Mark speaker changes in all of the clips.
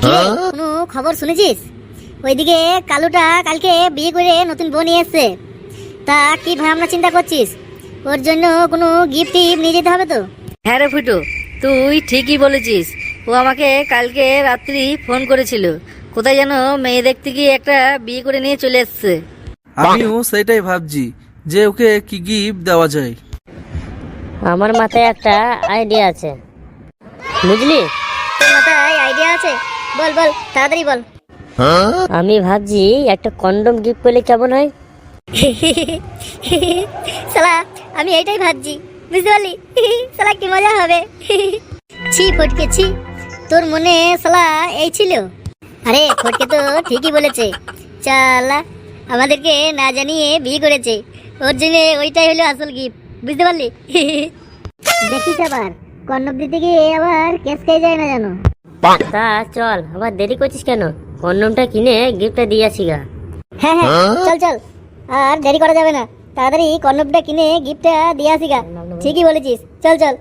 Speaker 1: কোনো খবর শুনেছিস? ওইদিকে কালুটা কালকে বিয়ে করে নতুন বউ নিয়ে এসছে। তা কি ভাবনা চিন্তা করছিস? ওর জন্য কোনো গিফট নিয়ে যেতে হবে তো?
Speaker 2: হ্যাঁ রে ফুটু, তুই ঠিকই বলেছিস। ও আমাকে কালকে রাত্রি ফোন করেছিল, কোথায় যেন মেয়ে দেখতে গিয়ে একটা বিয়ে করে নিয়ে চলে এসছে।
Speaker 3: আমিও সেটাই ভাবছি যে ওকে কি গিফট দেওয়া যায়।
Speaker 4: আমার মাথায় একটা আইডিয়া আছে, বুঝলি?
Speaker 1: তোর মাথায় আইডিয়া আছে? বল বল, তাড়াতাড়ি বল।
Speaker 4: আমি ভাবছি একটা কন্ডম গিফট করলে কেমন হয়।
Speaker 1: শালা আমি এইটাই ভাবছি, বুঝতে পারলি? শালা কি মজা হবে। ছি ফটকে ছি, তোর মনে শালা এই ছিল? আরে ফটকে তো ঠিকই বলেছে, শালা আমাদেরকে না জানিয়ে বিয়ে করেছে, ওর জন্য ওইটাই হলো আসল গিফট, বুঝতে পারলি? দেখিস আবার কন্নব দিতে গিয়ে আবার কেস খেয়ে যায় না জানো।
Speaker 4: তা চল, আবার দেরি করছিস কেন? কন্ডমটা কিনে গিফটটা দিয়ে আসি গা।
Speaker 1: হ্যাঁ হ্যাঁ চল চল, আর দেরি করা যাবে না, তাড়াতাড়ি কন্নবটা কিনে গিফটটা দিয়ে আসি গা। ঠিকই বলেছিস, চল চল।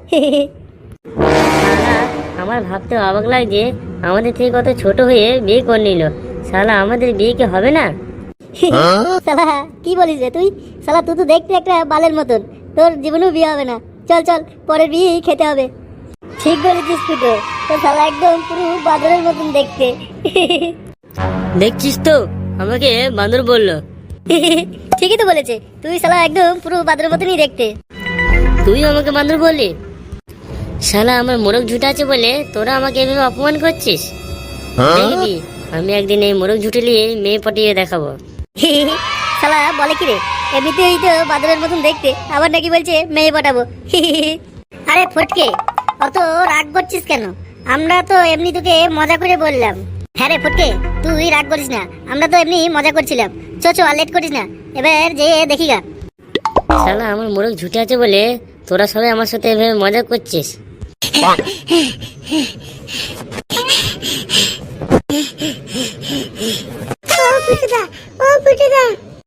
Speaker 4: শালা, আমার ভাবতে অবাক লাগছে, আমাদের থেকে কত ছোট হয়ে বিয়ে করে নিল। শালা আমাদের বিয়ে কি হবে না?
Speaker 1: শালা কি বলিস রে তুই? শালা তুই তো দেখতে একটা বালের মতন, তোর জীবনেও বিয়ে হবে না। চল চল, পরের বিয়েই খেতে হবে। ঠিক বলেছিস ফুটো, তোর শালা একদম পুরো বাদরের মতন দেখতে।
Speaker 4: দেখছিস তো, আমাকে বান্দর বললো।
Speaker 1: ঠিকই তো বলেছে, তুই শালা একদম পুরো বাদরের মতনই দেখতে।
Speaker 4: তুই আমাকে বান্দর বললি? শালা আমার মোরগ ঝুটে আছে বলে তোরা আমাকে এভাবে অপমান করছিস? দেখবি আমি একদিন এই মোরগ ঝুটে নিয়ে মেয়ে পটিয়ে দেখাবো।
Speaker 1: শালা বলে কি রে, এমনিতেই তো বাদরের মতন দেখতে, আবার নাকি বলছে মেয়ে পটাবো। আরে ফটকে, অত রাগ করছিস কেন? আমরা তো এমনি তোকে মজা করে বললাম। হ্যাঁ রে ফটকে, তুই রাগ করিস না, আমরা তো এমনি মজা করছিলাম। চো চো, আর লেট করিস না, এবার যে দেখি গা।
Speaker 4: শালা আমার মোরগ ঝুটে আছে বলে তোরা সবাই আমার সাথে এভাবে মজা করছিস।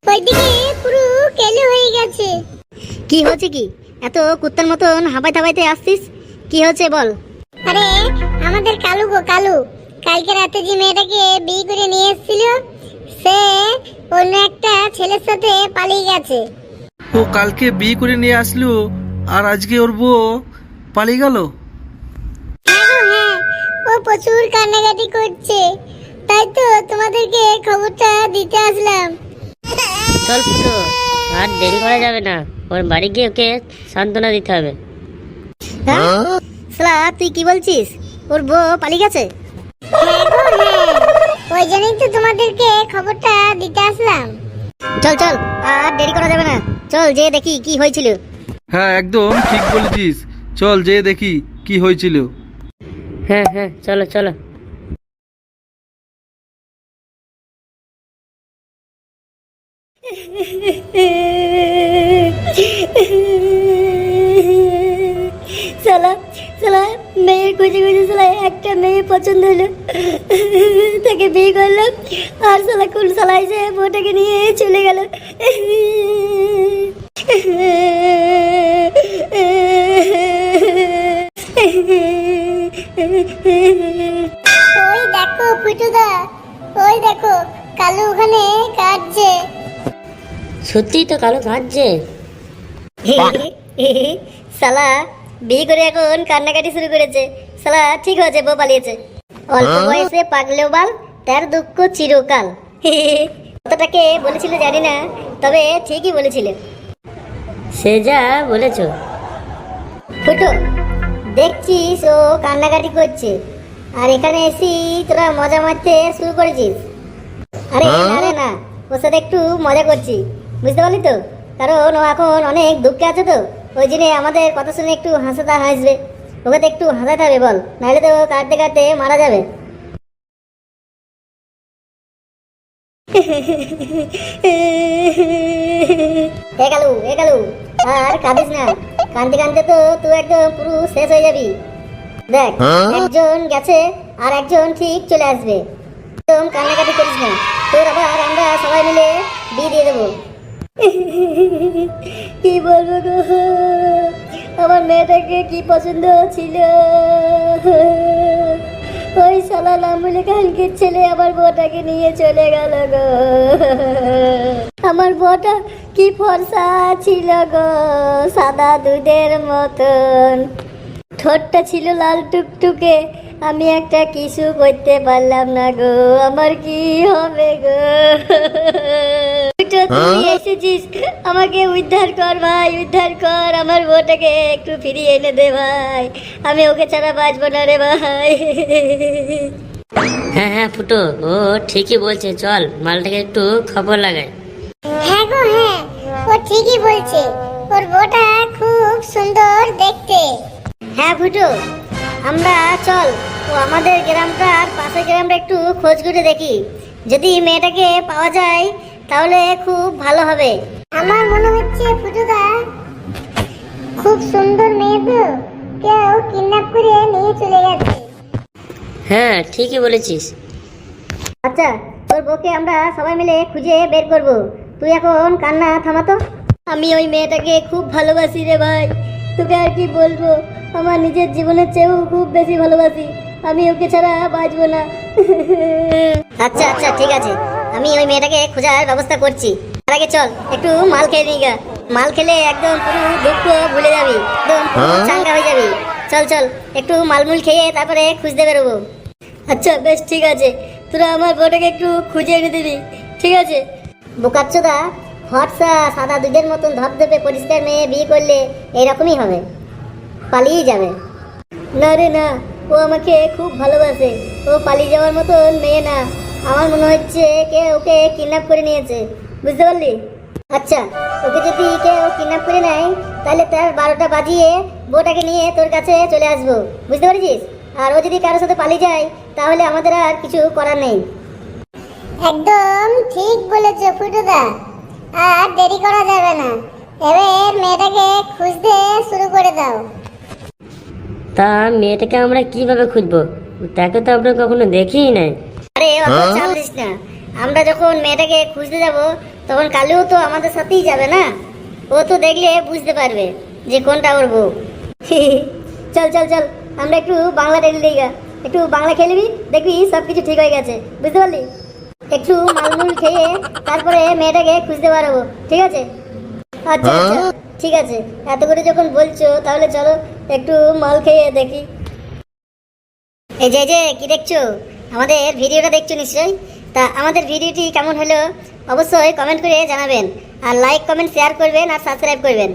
Speaker 1: ওইদিকে পুরো কেলো হয়ে গেছে। কি হচ্ছে কি? এত কুত্তার মতন হাবাই থাবাইতে আসছিস, কি হচ্ছে বল?
Speaker 5: আরে আমাদের কালু গো কালু, কালকে রাতে যে মেয়েটাকে বিয়ে করে নিয়ে এসেছিল, সে অন্য একটা ছেলের সাথে পালিয়ে গেছে।
Speaker 3: ও কালকে বিয়ে করে নিয়ে আসলো আর আজকে ওর বউ পালিয়ে গেল।
Speaker 5: হ্যাঁ গো হ্যাঁ, ও প্রচুর কান্নাকাটি করছে, তাই তো তোমাদেরকে খবরটা দিতে আসলাম।
Speaker 4: চল ফুটো, আর দেরি করা যাবে না, ওর বাড়ি গিয়ে ওকে সান্ত্বনা দিতে হবে।
Speaker 1: হ্যাঁ শালা তুই কি বলছিস? ওর বউ পালিয়ে গেছে?
Speaker 5: হ্যাঁ গো হ্যাঁ, ওই জন্যই তো তোমাদেরকে খবরটা দিতে আসলাম।
Speaker 1: চল চল, আর দেরি করা যাবে না, চল যে দেখি কি হয়েছিল।
Speaker 3: হ্যাঁ একদম ঠিক বলেছিস, চল যে দেখি কি হয়েছিল।
Speaker 4: হ্যাঁ হ্যাঁ চলো চলো।
Speaker 1: শালা শালা মেয়ে খুঁজে খুঁজে শালা একটা মেয়ে পছন্দ হলো, তাকে বিয়ে করলাম, আর শালা কোন শালা এসে বউটাকে নিয়ে চলে গেল।
Speaker 5: ওই দেখো ফুটুদা, ওই দেখো কালু ওখানে কাটছে।
Speaker 4: সত্যি তো কালো কাঁদছে।
Speaker 1: শালা বিয়ে করে এখন কান্নাকাটি শুরু করেছে। শালা ঠিক হয়েছে, বউ পালিয়েছে। অল্প বয়সে পাগলেও বাল, তার দুঃখ চিরকাল। কতটাকে বলেছিল জানি না, তবে ঠিকই বলেছিল।
Speaker 4: সে যা বলেছো।
Speaker 1: ফুটো দেখছিস ও কান্নাকাটি করছে, আর এখানে এসি তোরা মজা মারতে শুরু করেছিস। আরে না রে না, ওর সাথে একটু মজা করছি, বুঝতে পারলি তো? কারণ ও এখন অনেক দুঃখে আছে তো, ওই জন্য আমাদের কথা শুনে একটু হাসতে হাসবে। ওকে তো একটু হাসাতে হবে বল, নাহলে তো কাঁদতে কাঁদতে মারা যাবে। এ কালু আর কাঁদিস না, কাঁদতে কাঁদতে তো তুই একদম পুরো শেষ হয়ে যাবি। দেখ একজন গেছে আর একজন ঠিক চলে আসবে, একদম কান্নাকাটি করিস না, তোর আবার আমরা সবাই মিলে বিয়ে দিয়ে দেবো। কি বলবো গো, আমার মেয়েটাকে কি পছন্দ ছিল, ওই শালা নাম বলে কালকের ছেলে আমার বউটাকে নিয়ে চলে গেল গো। আমার বউটা কি ফর্সা ছিল গো, সাদা দুধের মতন, ঠোঁটটা ছিল লাল টুকটুকে। আমি একটা কিছু করতে পারলাম না গো, আমার কি হবে গো? তুই এসেছিস, আমাকে উদ্ধার কর ভাই, উদ্ধার কর। আমার বউটাকে একটু ফিরিয়ে এনে দে ভাই, আমি ওকে ছাড়া বাঁচবো না রে ভাই।
Speaker 4: হ্যাঁ হ্যাঁ ফুটো, ও ঠিকই বলছে, চল মালটাকে একটু খবর লাগাই।
Speaker 5: হ্যাঁ গো হ্যাঁ, ও ঠিকই বলছে, ওর বউটা খুব সুন্দর দেখতে।
Speaker 1: হ্যাঁ ফুটু, আমরা চল ও আমাদের গ্রামটার পাশের গ্রামটা একটু খোঁজ করে দেখি, যদি মেয়েটাকে পাওয়া যায় তাহলে খুব ভালো হবে।
Speaker 5: আমার মনে হচ্ছে ফুটুদা খুব সুন্দর মেয়ে তো, কেউ কিডন্যাপ করে নিয়ে চলে গেছে।
Speaker 4: হ্যাঁ ঠিকই বলেছিস।
Speaker 1: আচ্ছা, তোর বউকে আমরা সবাই মিলে খুঁজে বের করব, তুই এখন কান্না থামাতো। আমি ওই মেয়েটাকে খুব ভালোবাসি রে ভাই, তোকে আর কি বলবো, আমার নিজের জীবনের চেয়েও খুব বেশি ভালোবাসি, আমি ওকে ছাড়া বাঁচবো না। আচ্ছা আচ্ছা ঠিক আছে, আমি ওই মেয়েটাকে খোঁজার ব্যবস্থা করছি। তার আগে চল একটু মাল খেয়ে নিগা, মাল খেলে একদম পুরো দুঃখ ভুলে যাবি, একদম পুরো চাঙ্গা হয়ে যাবি। চল চল একটু মালমুল খেয়ে তারপরে খুঁজতে বেরোবো। আচ্ছা বেশ ঠিক আছে, তোরা আমার বউটাকে একটু খুঁজে এনে দিবি, ঠিক আছে? বোকাচ্চোদা, ফর্সা সাদা দুধের মতন ধপধপে পরিষ্কার মেয়ে বিয়ে করলে এইরকমই হবে, পালিয়ে যাবে। না রে না, ও আমাকে খুব ভালোবাসে, ও পালিয়ে যাওয়ার মতন মেয়ে না। আমার মনে হচ্ছে কে ওকে কিডন্যাপ করে নিয়েছে, বুঝতে পারলি? আচ্ছা, ওকে যদি কেউ কিডন্যাপ করে নেয় তাহলে তার 12টা বাজিয়ে বউটাকে নিয়ে তোর কাছে চলে আসবো, বুঝতে পারছিস? আর ও যদি কারোর সাথে পালিয়ে যায় তাহলে আমাদের আর কিছু করার নেই।
Speaker 5: একদম ঠিক বলেছো ফুটুদা, আর দেরি করা যাবে না, এবার মেয়েটাকে খুঁজতে শুরু করে দাও।
Speaker 4: তা মেয়েটাকে আমরা কিভাবে খুঁজবো? তাকে তো আমরা কখনো দেখিই নাই।
Speaker 1: আরে অত চাপ দিস না, আমরা যখন মেয়েটাকে খুঁজতে যাব তখন কালুও তো আমাদের সাথেই যাবে না, ও তো দেখলে বুঝতে পারবে যে কোনটা ওর বউ। চল চল চল, আমরা একটু বাংলা টেনে দিই, একটু বাংলা খেয়ে নিবি, দেখবি সব কিছু ঠিক হয়ে গেছে, বুঝতে পারলি? একটু মালমুল খেয়ে তারপরে মেয়েটাকে খুঁজতে পারবো, ঠিক আছে? আচ্ছা আচ্ছা ঠিক আছে, এত করে যখন বলছো তাহলে চলো একটু মাল খেয়ে দেখি। এই যে কি দেখছো? আমাদের ভিডিওটা দেখছো নিশ্চয়ই? তা আমাদের ভিডিওটি কেমন হলো অবশ্যই কমেন্ট করে জানাবেন, আর লাইক কমেন্ট শেয়ার করবেন আর সাবস্ক্রাইব করবেন।